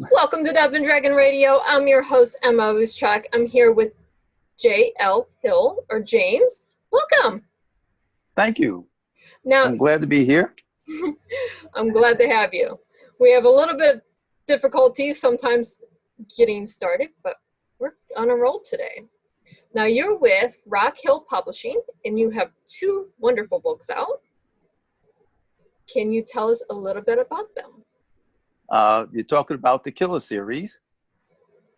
Welcome to Dove and Dragon Radio. I'm your host, M.L.Ruscsak. I'm here with J.L. Hill, or James. Welcome. Thank you. Now, I'm glad to be here. I'm glad to have you. We have a little bit of difficulties sometimes getting started, but we're on a roll today. Now, you're with Rock Hill Publishing, and you have two wonderful books out. Can you tell us a little bit about them? You're talking about the Killer series.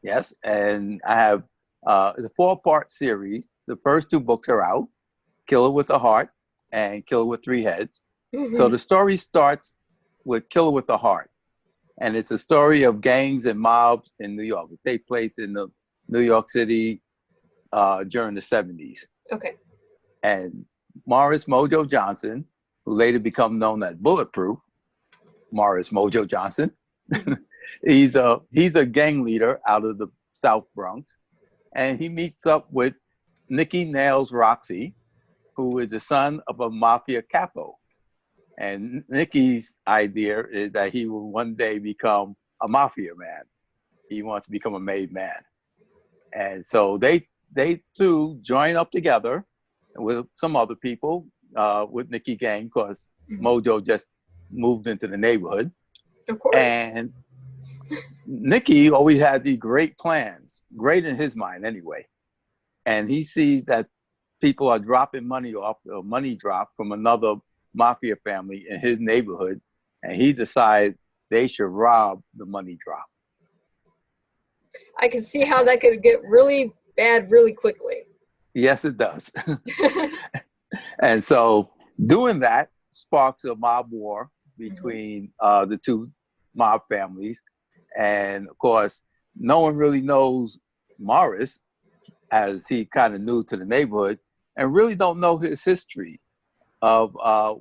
Yes, and I have it's a four-part series. The first two books are out, Killer with a Heart and Killer with Three Heads. So the story starts with Killer with a Heart, and it's a story of gangs and mobs in New York. It takes place in the New York City during the 70s. Okay. And Morris Mojo Johnson, who later became known as Bulletproof, Morris Mojo Johnson, he's a gang leader out of the South Bronx, and he meets up with Nikki Nails Roxy, who is the son of a mafia capo. And Nikki's idea is that he will one day become a mafia man. He wants to become a made man. And so they two join up together with some other people, with Nikki gang, because Mojo just moved into the neighborhood. Of course. And Nikki always had these great plans, great in his mind anyway. And he sees that people are dropping money off, or money drop from another mafia family in his neighborhood. And he decides they should rob the money drop. I can see how that could get really bad really quickly. Yes, it does. And so doing that sparks a mob war between the two mob families. And of course, no one really knows Morris, as he kind of new to the neighborhood, and really don't know his history of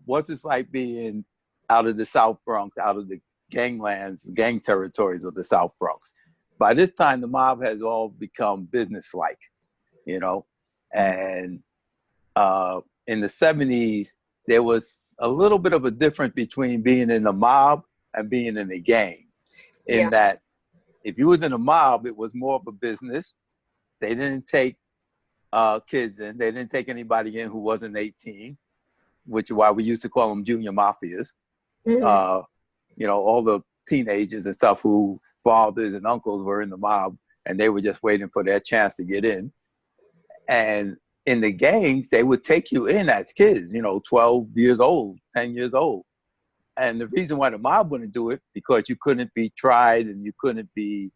what's it's like being out of the South Bronx, out of the ganglands, gang territories of the South Bronx. By this time, the mob has all become business-like, you know. And in the 70s, there was a little bit of a difference between being in the mob and being in a gang. In that, if you was in a mob, it was more of a business. They didn't take kids in. They didn't take anybody in who wasn't 18, which is why we used to call them junior mafias. You know, all the teenagers and stuff who fathers and uncles were in the mob, and they were just waiting for their chance to get in. And in the gangs, they would take you in as kids, you know, 12 years old, 10 years old. And the reason why the mob wouldn't do it, because you couldn't be tried, and you couldn't be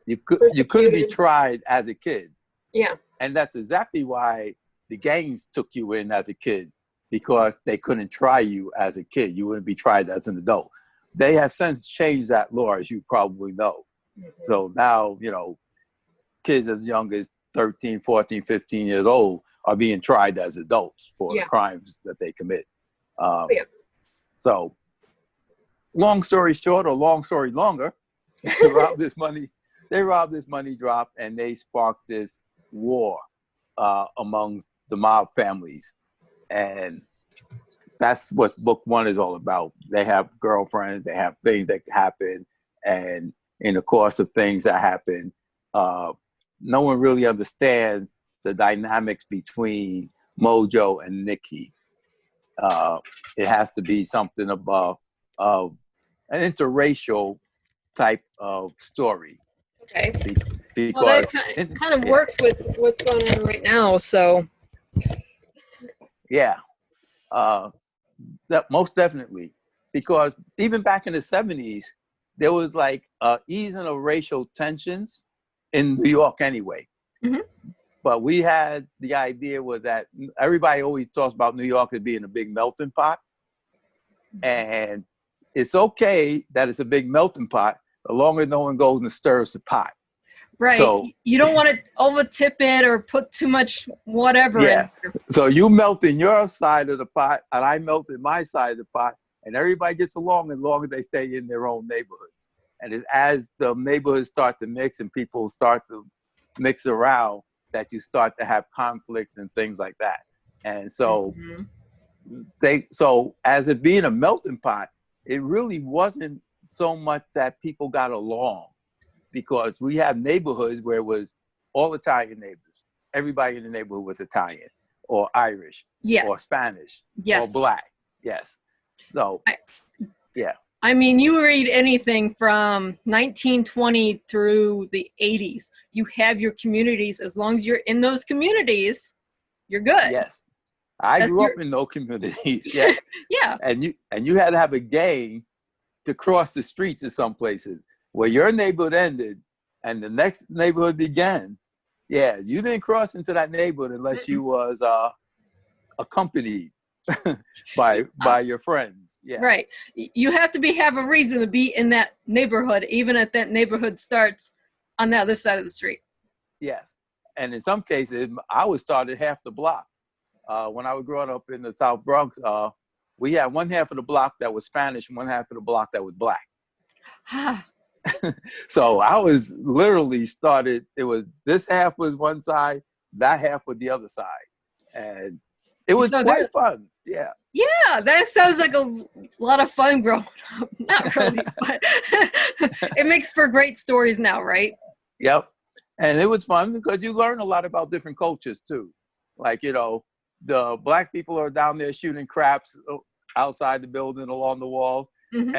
you couldn't be tried as a kid. Yeah. And that's exactly why the gangs took you in as a kid, because they couldn't try you as a kid. You wouldn't be tried as an adult. They have since changed that law, as you probably know. So now, you know, kids as young as 13, 14, 15 years old are being tried as adults for the crimes that they commit. So long story short, or long story longer, they robbed this money drop, and they sparked this war among the mob families. And that's what book one is all about. They have girlfriends, they have things that happen, and in the course of things that happen, no one really understands the dynamics between Mojo and Nikki. It has to be something of an interracial type of story. Okay. Because well, that kind of works with what's going on right now. So. Yeah. That most definitely, because even back in the 70s, there was like easing of racial tensions in New York anyway. But we had the idea was that everybody always talks about New York as being a big melting pot. And it's okay that it's a big melting pot, as long as no one goes and stirs the pot. Right. So, you don't want to over tip it or put too much whatever in. So you melt in your side of the pot, and I melt in my side of the pot, and everybody gets along as long as they stay in their own neighborhoods. And as the neighborhoods start to mix and people start to mix around, that you start to have conflicts and things like that. And so so as it being a melting pot, it really wasn't so much that people got along, because we have neighborhoods where it was all Italian neighbors. Everybody in the neighborhood was Italian or Irish or Yes. Spanish or Yes. Black. Yes. So, yeah. I mean, you read anything from 1920 through the 80s. You have your communities. As long as you're in those communities, you're good. Yes. I That's grew up in those communities. Yes. Yeah. And you had to have a gang to cross the streets in some places where your neighborhood ended and the next neighborhood began. Yeah, you didn't cross into that neighborhood unless you was accompanied by your friends. Yeah. Right. You have to have a reason to be in that neighborhood, even if that neighborhood starts on the other side of the street. Yes. And in some cases, I was started half the block. When I was growing up in the South Bronx, we had one half of the block that was Spanish and one half of the block that was Black. So I was literally started, it was this half was one side, that half was the other side. And it was quite fun. Yeah. Yeah, that sounds like a lot of fun growing up. Not really, but it makes for great stories now, right? Yep. And it was fun because you learn a lot about different cultures too. Like, the Black people are down there shooting craps outside the building along the wall. Mm-hmm.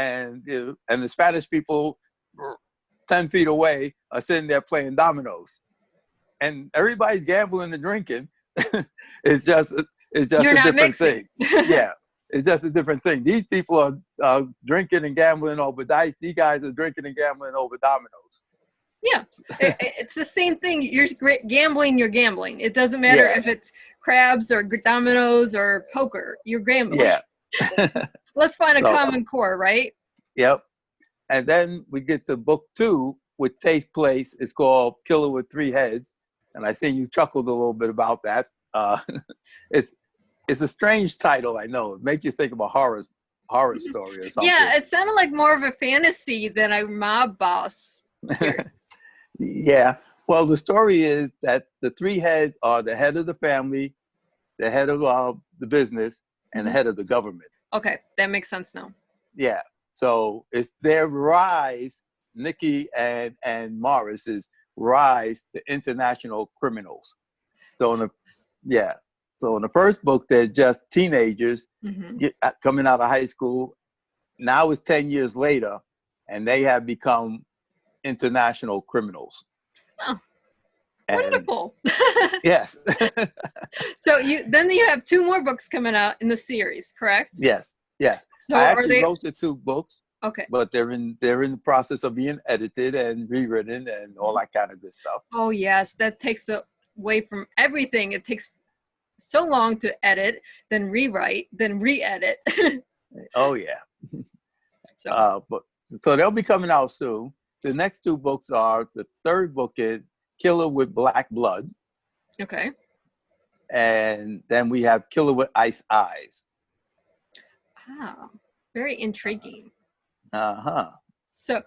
And the Spanish people 10 feet away are sitting there playing dominoes. And everybody's gambling and drinking. It's just a different thing. Yeah, it's just a different thing. These people are drinking and gambling over dice. These guys are drinking and gambling over dominoes. Yeah, it's the same thing. You're gambling, you're gambling. It doesn't matter if it's crabs or dominoes or poker. You're gambling. Yeah. Let's find a common core, right? Yep. And then we get to book 2, which takes place. It's called Killer with 3 Heads. And I see you chuckled a little bit about that. It's a strange title, I know. It makes you think of a horror story or something. Yeah, it sounded like more of a fantasy than a mob boss. Yeah. Well, the story is that the 3 heads are the head of the family, the head of the business, and the head of the government. Okay, that makes sense now. Yeah. So it's their rise, Nikki and Morris's rise to international criminals. So in the first book, they're just teenagers coming out of high school. Now it's 10 years later, and they have become international criminals. Oh, wonderful. Yes. So then you have 2 more books coming out in the series, correct? Yes. So I actually wrote the 2 books. Okay. But they're in the process of being edited and rewritten and all that kind of good stuff. Oh yes, that takes away from everything. It takes so long to edit, then rewrite, then re-edit. Oh yeah. So they'll be coming out soon. The next 2 books are, the third book is Killer with Black Blood. Okay. And then we have Killer with Ice Eyes. Ah, very intriguing. Uh-huh. So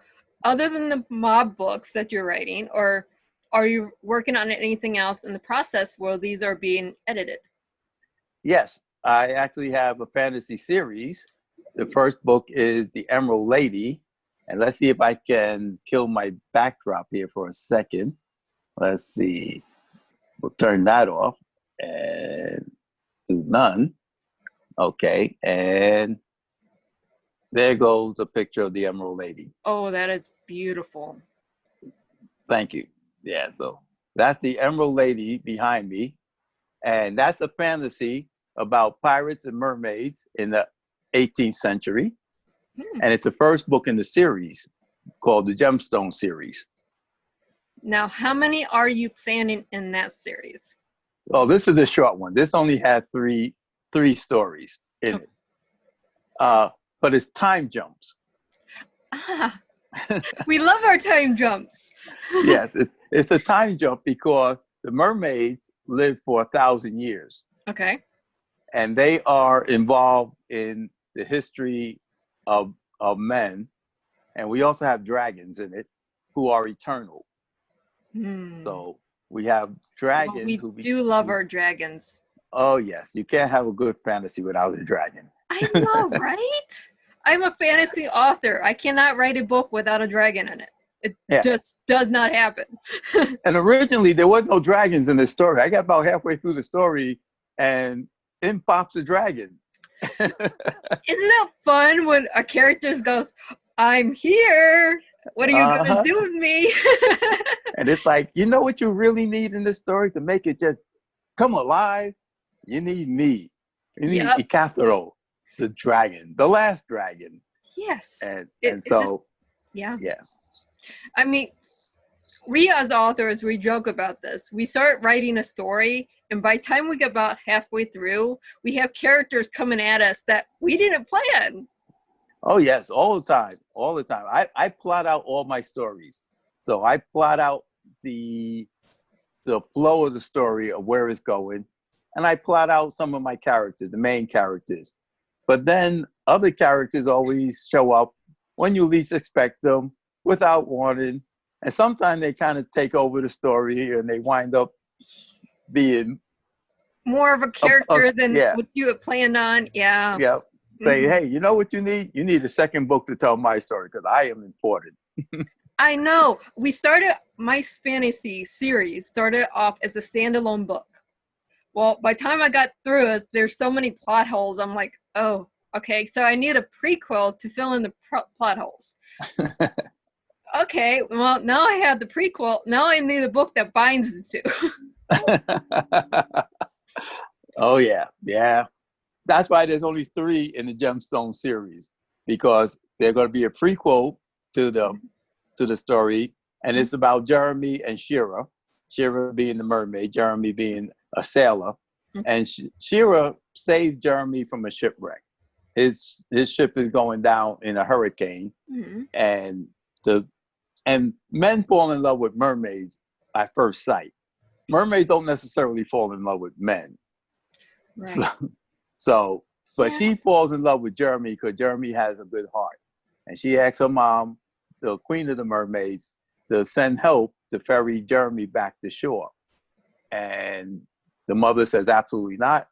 other than the mob books that you're writing, or are you working on anything else in the process where these are being edited? Yes, I actually have a fantasy series. The first book is The Emerald Lady. And let's see if I can kill my backdrop here for a second. Let's see. We'll turn that off and do none. Okay, and there goes a picture of the Emerald Lady. Oh, that is beautiful. Thank you. Yeah, so that's the Emerald Lady behind me. And that's a fantasy about pirates and mermaids in the 18th century. And it's the first book in the series called the Gemstone series. Now, how many are you planning in that series? Well, this is a short one. This only had three stories in it. But it's time jumps. Ah, we love our time jumps. Yes, it's a time jump because the mermaids live for 1,000 years. Okay. And they are involved in the history of men. And we also have dragons in it who are eternal. So we have dragons. Well, we do love our dragons. Oh, yes. You can't have a good fantasy without a dragon. I know, right? I'm a fantasy author. I cannot write a book without a dragon in it. It Yeah. just does not happen. And originally there was no dragons in the story. I got about halfway through the story and in pops a dragon. Isn't that fun when a character goes, I'm here. What are you going to do with me? And it's like, you know what you really need in this story to make it just come alive? You need me. You need Yep. Ikatharo, the dragon, the last dragon. Yes. And It so, just, yeah. Yeah. I mean, we as authors, we joke about this. We start writing a story, and by the time we get about halfway through, we have characters coming at us that we didn't plan. Oh, yes, all the time, all the time. I plot out all my stories. So I plot out the flow of the story of where it's going, and I plot out some of my characters, the main characters. But then other characters always show up when you least expect them without warning. And sometimes they kind of take over the story and they wind up being more of a character than what you had planned on. Yeah. Yeah. Say, hey, you know what you need? You need a second book to tell my story because I am important. I know. We started, my fantasy series started off as a standalone book. Well, by the time I got through it, there's so many plot holes. I'm like, oh, okay, so I need a prequel to fill in the plot holes. Okay, well, now I have the prequel. Now I need a book that binds the two. Oh, yeah. Yeah. That's why there's only 3 in the Gemstone series, because they're going to be a prequel to the story, and it's about Jeremy and Shira. Shira being the mermaid, Jeremy being a sailor, and Shira saved Jeremy from a shipwreck. His ship is going down in a hurricane, and men fall in love with mermaids at first sight. Mermaids don't necessarily fall in love with men. Right. But she falls in love with Jeremy because Jeremy has a good heart. And she asks her mom, the queen of the mermaids, to send help to ferry Jeremy back to shore. And the mother says, absolutely not.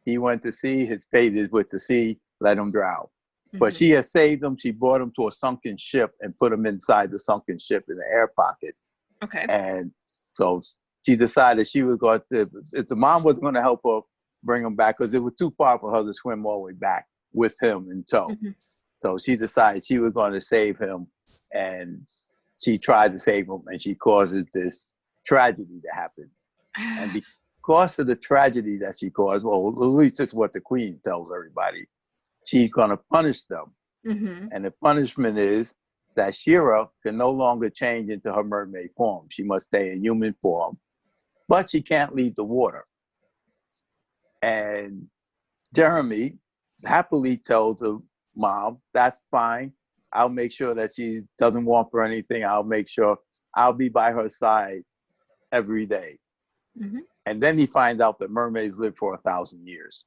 He went to sea. His fate is with the sea. Let him drown. But she has saved him. She brought him to a sunken ship and put him inside the sunken ship in the air pocket. Okay. And so she decided she was going to, if the mom was going to help her bring him back, because it was too far for her to swim all the way back with him in tow. So she decided she was going to save him, and she tried to save him, and she causes this tragedy to happen. And because of the tragedy that she caused, well, at least that's what the queen tells everybody, she's going to punish them. And the punishment is that Shira can no longer change into her mermaid form. She must stay in human form, but she can't leave the water. And Jeremy happily tells her mom, that's fine. I'll make sure that she doesn't want for anything. I'll make sure I'll be by her side every day. And then he finds out that mermaids live for 1,000 years.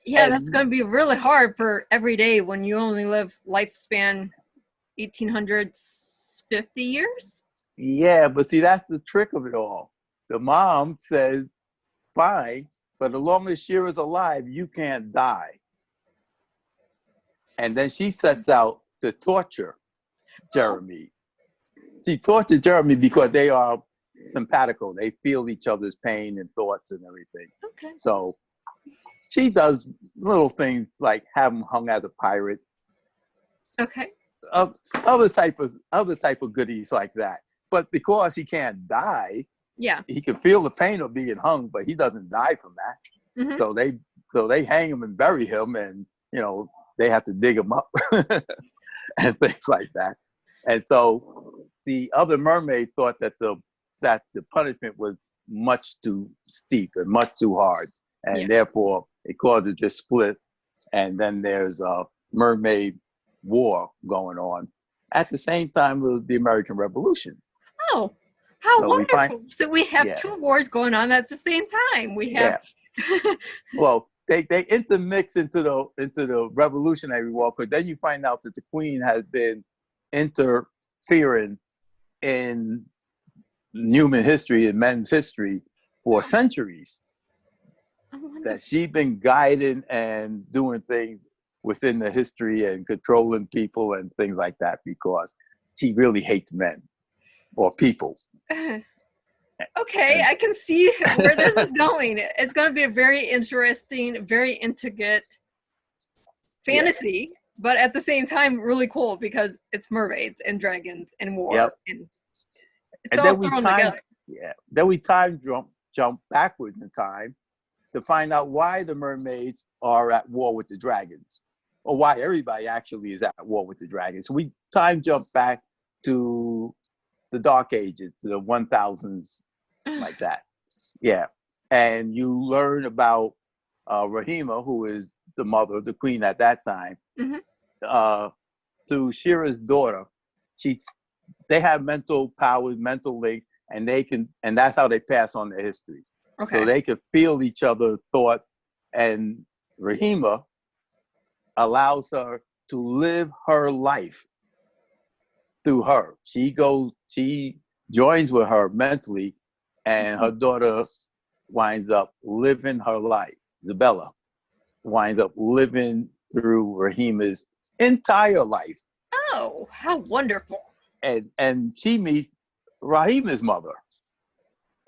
Yeah, and that's going to be really hard for every day when you only live lifespan 1800s, 50 years. Yeah, but see, that's the trick of it all. The mom says, fine, but as long as Shira's alive, you can't die. And then she sets out to torture Jeremy. She tortured Jeremy because they are simpatico. They feel each other's pain and thoughts and everything. Okay. So she does little things like have him hung as a pirate. Okay. Other type of goodies like that. But because he can't die, he can feel the pain of being hung, but he doesn't die from that. So they hang him and bury him, and they have to dig him up and things like that. And so the other mermaid thought that the punishment was much too steep and much too hard, and therefore it causes this split. And then there's a mermaid war going on at the same time with the American Revolution. Oh, how wonderful! So we have 2 wars going on at the same time. We have. Well, they intermix into the Revolutionary War, because then you find out that the Queen has been interfering in human history and men's history for centuries. That she's been guiding and doing things within the history and controlling people and things like that, because she really hates men or people. Okay, I can see where this is going. It's going to be a very interesting, very intricate fantasy, but at the same time, really cool because it's mermaids and dragons and war, Yep. and it's And all thrown together. then we time jump backwards in time to find out why the mermaids are at war with the dragons, or why everybody actually is at war with the dragons. So we time jump back to the Dark Ages, to the 1000s, like that. Yeah. And you learn about Rahima, who is the mother, the queen at that time, through Shira's daughter. They have mental powers, mental link, and that's how they pass on their histories. Okay. So they could feel each other's thoughts, and Rahima allows her to live her life through her. She joins with her mentally, and her daughter winds up living her life. Isabella winds up living through Rahima's entire life. Oh, how wonderful. And she meets Rahima's mother.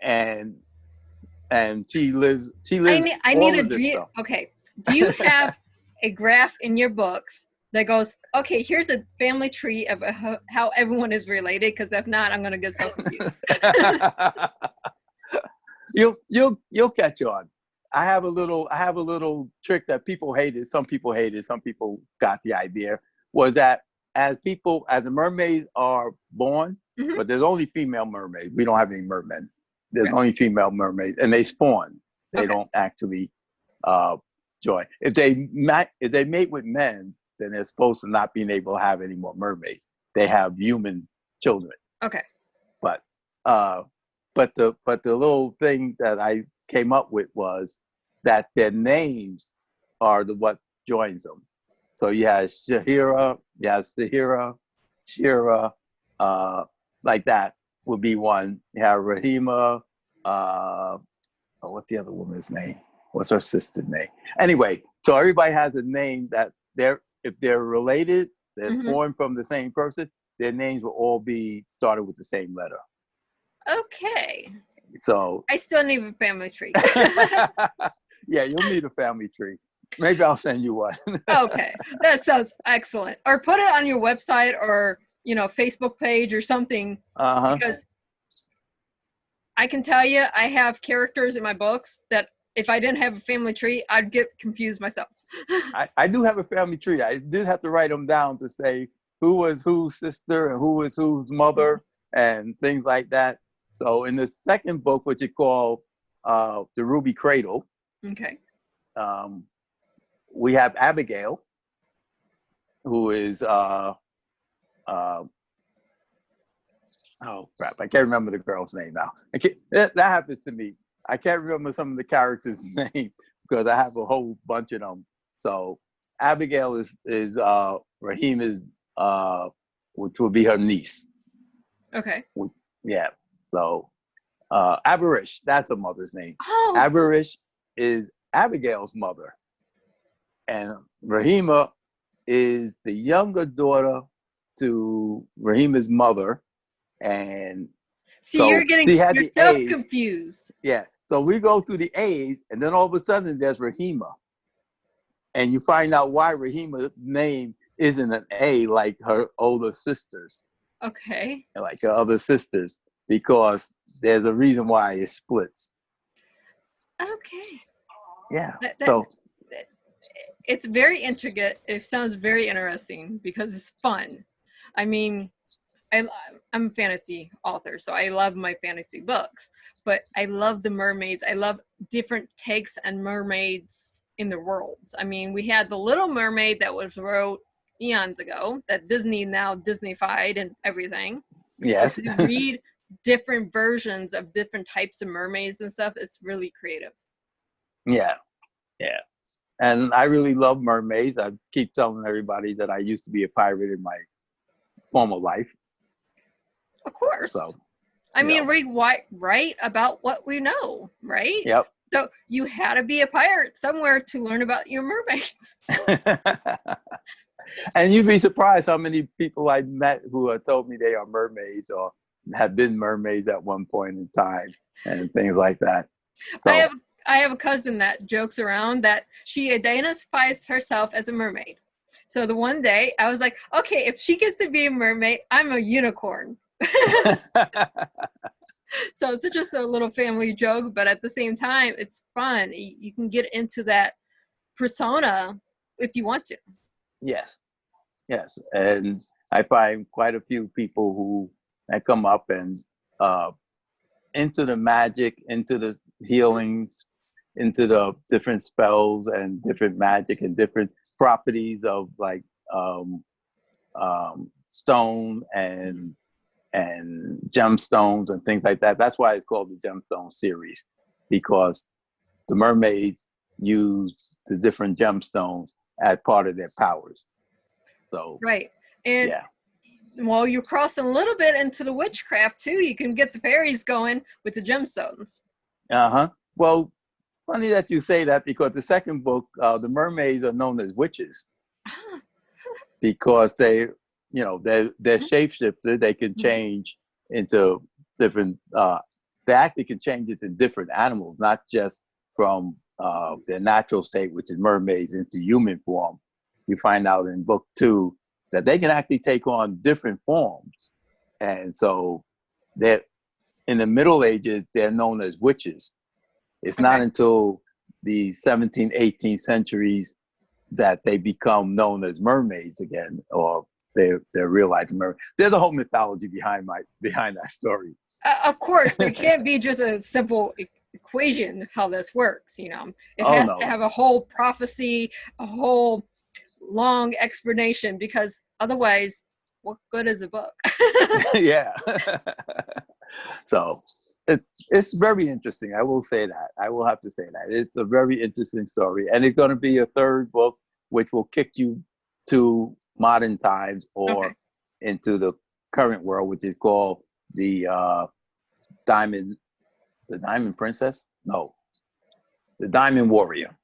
And she lives I all need of this stuff. Okay. Do you have a graph in your books that goes, okay, here's a family tree of how everyone is related? Because if not, I'm going to get so confused. You'll catch on. I have a little trick that people hated. Some people hated. Some people got the idea. Was that as the mermaids are born, but there's only female mermaids. We don't have any mermen. There's only female mermaids, and they spawn. They don't actually join. If they mate with men, then they're supposed to not being able to have any more mermaids. They have human children. Okay. But the little thing that I came up with was that their names are what joins them. So you have Shahira, you have Sahira, Shira, like that would be one. You have Rahima, what's the other woman's name? What's her sister's name? Anyway, so everybody has a name that if they're related, they're born from the same person, their names will all be started with the same letter. Okay. So I still need a family tree. Yeah, you'll need a family tree. Maybe I'll send you one. Okay, that sounds excellent. Or put it on your website or Facebook page or something. Because I can tell you, I have characters in my books that if I didn't have a family tree, I'd get confused myself. I do have a family tree. I did have to write them down to say who was whose sister and who was whose mother and things like that. So in the second book, which you call The Ruby Cradle, okay, we have Abigail, who is oh crap, I can't remember the girl's name now. That happens to me. I can't remember some of the characters' names because I have a whole bunch of them. So Abigail is Rahima's, which would be her niece. okay. Yeah. So Abarish, that's her mother's name. Oh. Abarish is Abigail's mother. And Rahima is the younger daughter to Rahima's mother. And see, so you're getting yourself confused. Yeah. So we go through the A's, and then all of a sudden there's Rahima. And you find out why Rahima's name isn't an A like her older sisters. Okay. Like her other sisters, because there's a reason why it splits. Okay. Yeah. It's very intricate. It sounds very interesting because it's fun. I mean, I'm a fantasy author, so I love my fantasy books, but I love the mermaids. I love different takes on mermaids in the world. I mean, we had The Little Mermaid that was wrote eons ago that Disney now Disney-fied and everything. Yes. To read different versions of different types of mermaids and stuff, it's really creative. Yeah. Yeah. And I really love mermaids. I keep telling everybody that I used to be a pirate in my former life. Of course. So, I mean, we write about what we know, right? Yep. So you had to be a pirate somewhere to learn about your mermaids. And you'd be surprised how many people I met who have told me they are mermaids or have been mermaids at one point in time and things like that. So I have a cousin that jokes around that she identifies herself as a mermaid. So the one day I was like, okay, if she gets to be a mermaid, I'm a unicorn. So it's just a little family joke, but at the same time, it's fun. You can get into that persona if you want to. yes, yes. And I find quite a few people who that come up and uh, into the magic, into the healings, into the different spells and different magic and different properties of like um, stone and gemstones and things like that. That's why it's called the gemstone series, because the mermaids use the different gemstones as part of their powers. So right. And yeah. well, you're crossing a little bit into the witchcraft too. You can get the fairies going with the gemstones. Uh-huh. Well, funny that you say that, because the second book, the mermaids are known as witches because they're shapeshifter. They can change into different. They actually can change into different animals, not just from their natural state, which is mermaids, into human form. You find out in book 2 that they can actually take on different forms, and so they're in the Middle Ages. They're known as witches. It's not until the 17th, 18th centuries that they become known as mermaids again, or they're realizing mermaids. There's a whole mythology behind that story. Of course, there can't be just a simple equation how this works. It Oh has to no. have a whole prophecy, a whole long explanation, because otherwise, what good is a book? Yeah. So it's very interesting. I will say that. I will have to say that. It's a very interesting story. And it's going to be a third book, which will kick you to modern times or into the current world, which is called the Diamond Princess? No. The Diamond Warrior.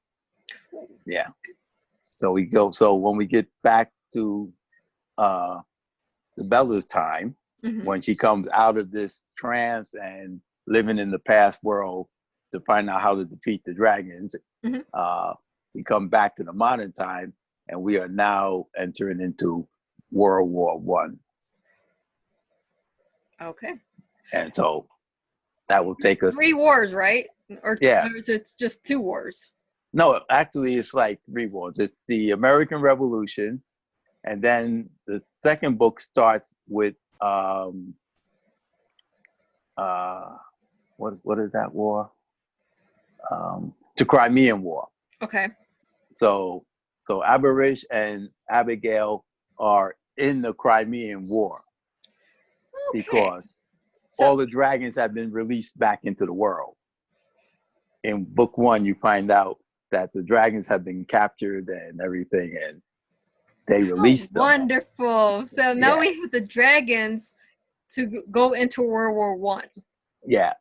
Yeah. So when we get back to Bella's time, when she comes out of this trance and living in the past world to find out how to defeat the dragons, we come back to the modern time, and we are now entering into World War One. Okay. And so that will take us 3 wars, right? Or it's just 2 wars? No, actually, it's like 3 wars. It's the American Revolution, and then the second book starts with what is that war? The Crimean War. Okay. So Aberish and Abigail are in the Crimean War because all the dragons have been released back into the world. In book 1, you find out that the dragons have been captured and everything, and they released them. Wonderful. So now we have the dragons to go into World War One. Yeah.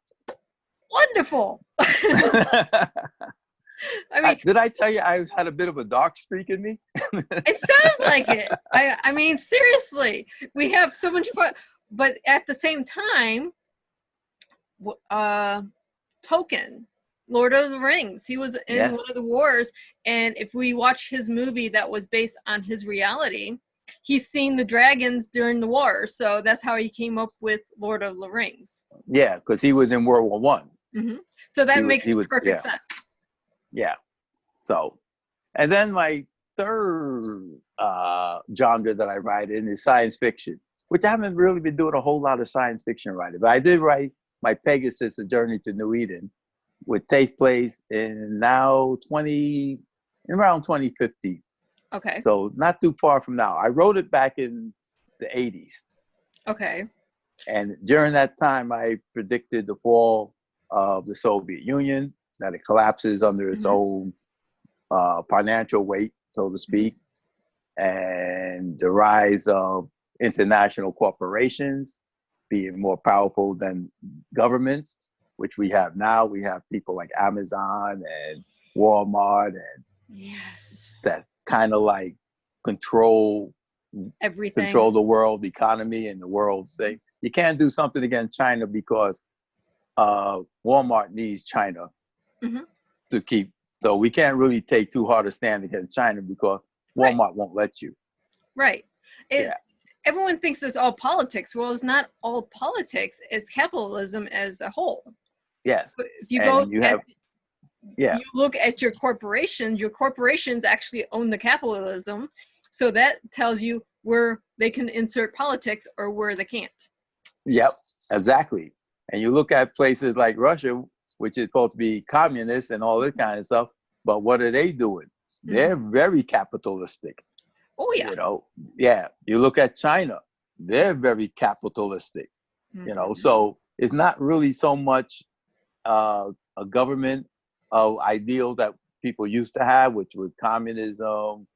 Wonderful. I mean, did I tell you I had a bit of a dark streak in me? It sounds like it. I mean, seriously, we have so much fun, but at the same time, Tolkien, Lord of the Rings, he was in one of the wars, and if we watch his movie that was based on his reality, he's seen the dragons during the war, so that's how he came up with Lord of the Rings. Yeah, because he was in World War One. So that makes perfect sense. Yeah. So, and then my third genre that I write in is science fiction, which I haven't really been doing a whole lot of science fiction writing, but I did write my Pegasus: A Journey to New Eden, which takes place in around 2050. Okay. So not too far from now. I wrote it back in the 80s. Okay. And during that time, I predicted the fall of the Soviet Union, that it collapses under its own financial weight, so to speak, and the rise of international corporations being more powerful than governments, which we have now. We have people like Amazon and Walmart and Yes. that kind of like control Everything. the world economy and the world thing. You can't do something against China because Walmart needs China Mm-hmm. to keep. So we can't really take too hard a stand against China because Right. Walmart won't let you. Right. Yeah. Everyone thinks it's all politics. Well, it's not all politics. It's capitalism as a whole. Yes. But if you And you look at your corporations actually own the capitalism. So that tells you where they can insert politics or where they can't. Yep, exactly. And you look at places like Russia, which is supposed to be communist and all this kind of stuff, but what are they doing? They're very capitalistic. Oh yeah. You know, yeah. You look at China, they're very capitalistic. You know, so it's not really so much a government of ideals that people used to have, which was communism,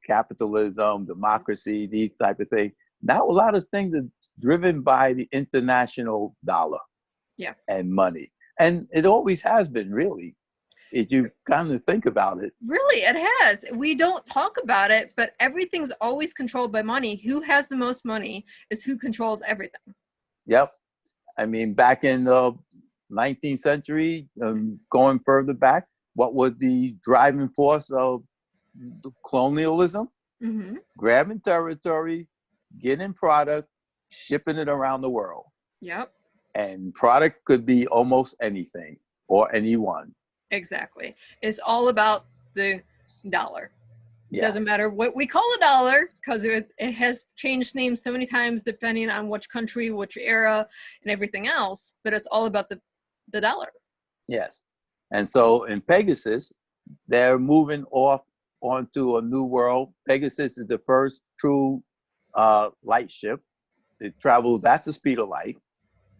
capitalism, democracy, these type of things. Now a lot of things are driven by the international dollar, and money, and it always has been, really, if you kind of think about it. Really, it has. We don't talk about it, but everything's always controlled by money. Who has the most money is who controls everything. Yep. I mean, back in the 19th century, going further back, what was the driving force of colonialism? Mm-hmm. Grabbing territory, getting product, shipping it around the world. Yep. And product could be almost anything or anyone. Exactly. It's all about the dollar. It Yes. doesn't matter what we call a dollar, because it has changed names so many times depending on which country, which era, and everything else, but it's all about the dollar. Yes. And so in Pegasus, they're moving off onto a new world. Pegasus is the first true light ship. It travels at the speed of light,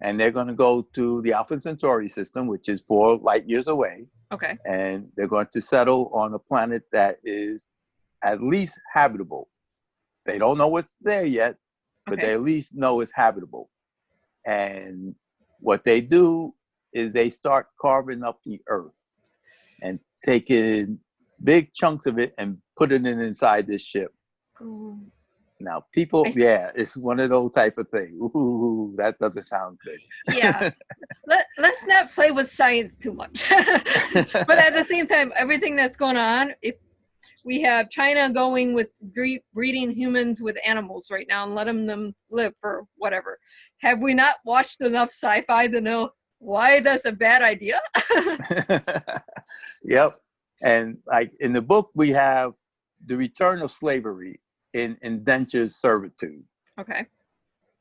and they're going to go to the Alpha Centauri system, which is 4 light years away. Okay. And they're going to settle on a planet that is at least habitable. They don't know what's there yet, but they at least know it's habitable. And what they do is they start carving up the earth and taking big chunks of it and putting it inside this ship. Ooh. Now, people, it's one of those type of things. Ooh, that doesn't sound good. Yeah. Let's not play with science too much. But at the same time, everything that's going on, if we have China going with breeding humans with animals right now and letting them live for whatever. Have we not watched enough sci-fi to know why that's a bad idea? Yep. And like in the book, we have the return of slavery in indentured servitude. Okay.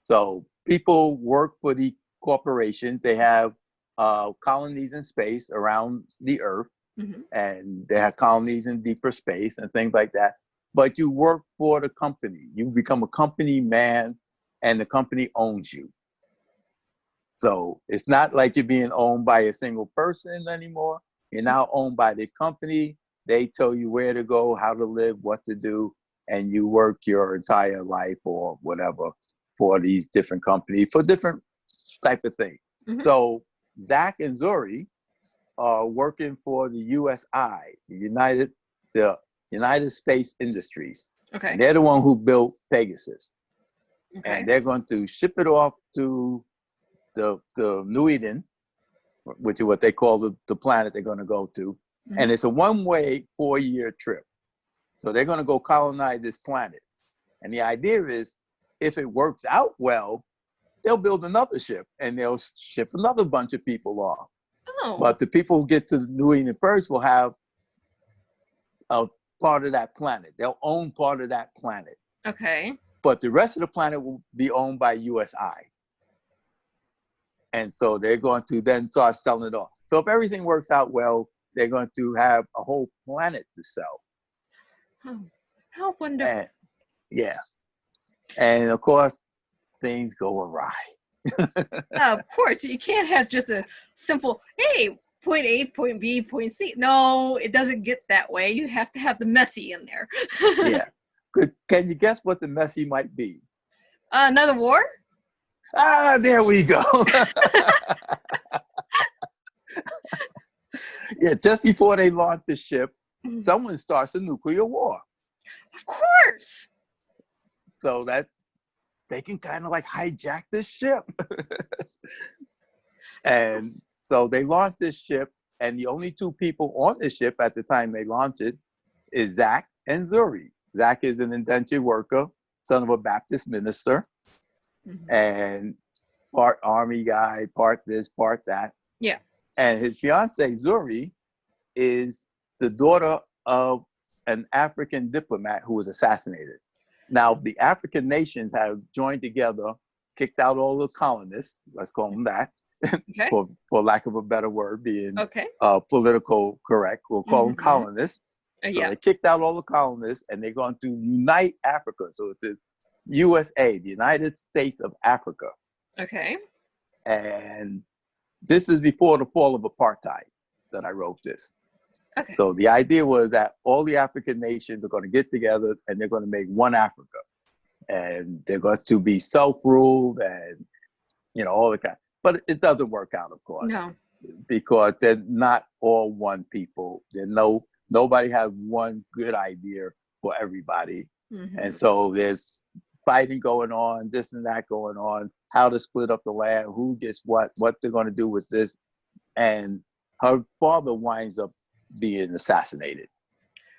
So people work for the corporations. They have colonies in space around the earth, and they have colonies in deeper space and things like that. But you work for the company. You become a company man, and the company owns you. So it's not like you're being owned by a single person anymore. You're now owned by the company. They tell you where to go, how to live, what to do, and you work your entire life or whatever for these different companies for different type of things. So Zach and Zuri are working for the USI, the United Space Industries. Okay. And they're the one who built Pegasus. Okay. And they're going to ship it off to the New Eden, which is what they call the planet they're going to go to. And it's a one-way 4-year trip. So they're going to go colonize this planet. And the idea is, if it works out well, they'll build another ship and they'll ship another bunch of people off. Oh. But the people who get to the New Eden first will have a part of that planet. They'll own part of that planet. Okay. But the rest of the planet will be owned by USI. And so they're going to then start selling it off. So if everything works out well, they're going to have a whole planet to sell. Oh, how wonderful. And, yeah. And of course, things go awry. Of course, you can't have just a simple, hey, point A, point B, point C. No, it doesn't get that way. You have to have the messy in there. Yeah. Can you guess what the messy might be? Another war? Ah, there we go. Yeah, just before they launch the ship, someone starts a nuclear war. Of course. So that they can kind of like hijack this ship. And so they launched this ship, and the only two people on the ship at the time they launched it is Zach and Zuri. Zach is an indentured worker, son of a Baptist minister, and part army guy, part this, part that. Yeah. And his fiance Zuri is the daughter of an African diplomat who was assassinated. Now, the African nations have joined together, kicked out all the colonists, let's call them that, Okay. for lack of a better word, being Okay. political correct, we'll call them colonists. So Yeah. they kicked out all the colonists, and they're going to unite Africa. So it's the USA, the United States of Africa. Okay. And this is before the fall of apartheid that I wrote this. Okay. So the idea was that all the African nations are going to get together and they're going to make one Africa. And they're going to be self-ruled and, you know, all the kind. But it doesn't work out, of course. No. Because they're not all one people. Nobody has one good idea for everybody. And so there's fighting going on, this and that going on, how to split up the land, who gets what they're going to do with this. And her father winds up being assassinated.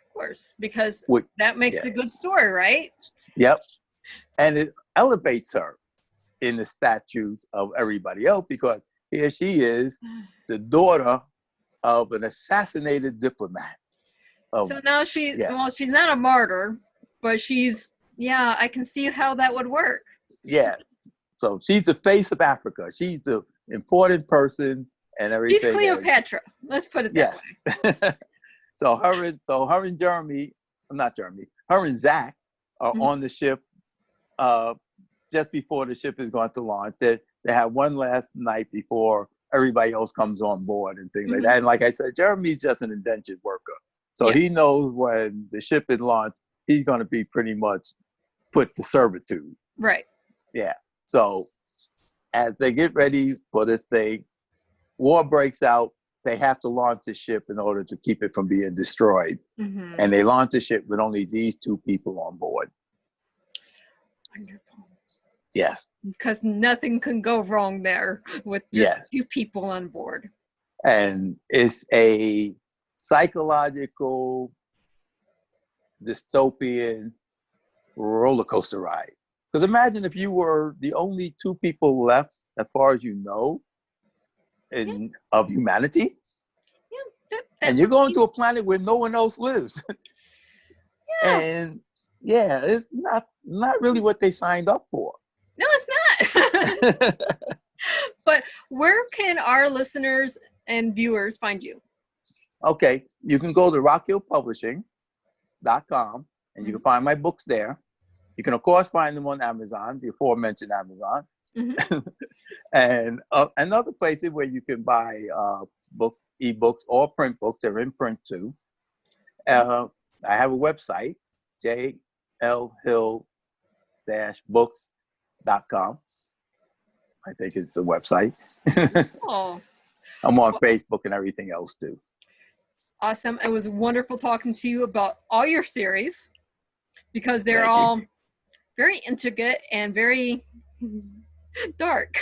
Of course, because that makes a good story, right? Yep. And it elevates her in the statues of everybody else, because here she is, the daughter of an assassinated diplomat. So now she's not a martyr, but I can see how that would work. Yeah. So she's the face of Africa. She's the important person and everything. She's Cleopatra. Let's put it that way. So her and Zach are on the ship just before the ship is going to launch. They have one last night before everybody else comes on board and things like that. And like I said, Jeremy's just an indentured worker. So he knows when the ship is launched, he's going to be pretty much put to servitude. Right. Yeah. So as they get ready for this thing, war breaks out. They have to launch the ship in order to keep it from being destroyed. And they launch the ship with only these two people on board. Wonderful. Yes. Because nothing can go wrong there with just two people on board. And it's a psychological, dystopian roller coaster ride. Because imagine if you were the only two people left, as far as you know, of humanity. Yeah, and you're going to a planet where no one else lives. And it's not really what they signed up for. No, it's not. But where can our listeners and viewers find you? Okay, you can go to rockhillpublishing.com and you can find my books there. You can, of course, find them on Amazon, the aforementioned Amazon. And another places where you can buy books, ebooks, or print books. They're in print too. I have a website, jlhill-books.com. I think it's the website. I'm on Facebook and everything else too. Awesome. It was wonderful talking to you about all your series, because they're all very intricate and very dark.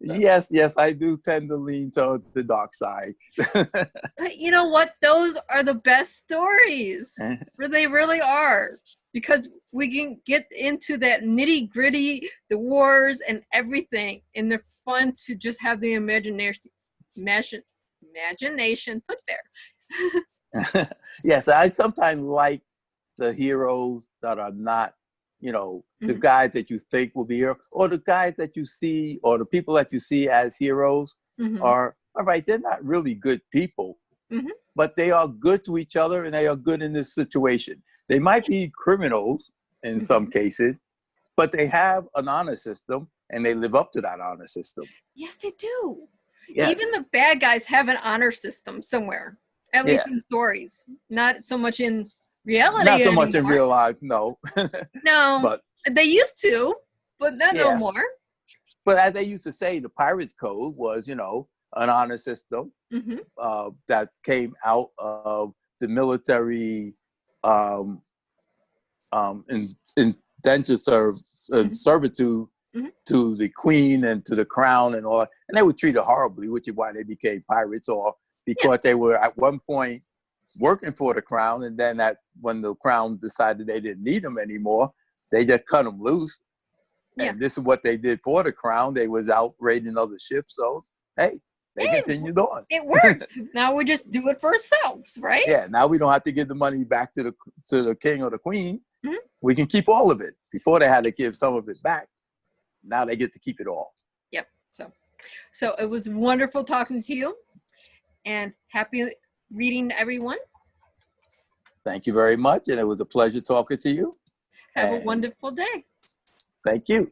Yes, I do tend to lean towards the dark side. But you know what? Those are the best stories. They really are. Because we can get into that nitty gritty, the wars and everything. And they're fun to just have the imagination put there. Yes, I sometimes like the heroes that are not, the guys that you think will be heroes, or the guys that you see, or the people that you see as heroes are, all right, they're not really good people, but they are good to each other and they are good in this situation. They might be criminals in some cases, but they have an honor system and they live up to that honor system. Yes, they do. Yes. Even the bad guys have an honor system somewhere, at least in stories. Not so much in reality. Not so much in real life, no. No, but they used to, but not no more. But as they used to say, the pirate's code was, an honor system that came out of the military indentured servitude to the queen and to the crown and all, and they were treated horribly, which is why they became pirates, or because they were at one point working for the crown, and then when the crown decided they didn't need them anymore, they just cut them loose. And this is what they did for the crown. They was out raiding other ships, so hey, they continued on. It worked. Now we just do it for ourselves, right? Yeah, now we don't have to give the money back to the king or the queen. We can keep all of it. Before they had to give some of it back. Now they get to keep it all. Yep. So it was wonderful talking to you, and happy reading to everyone. Thank you very much, and it was a pleasure talking to you. Have a wonderful day. Thank you.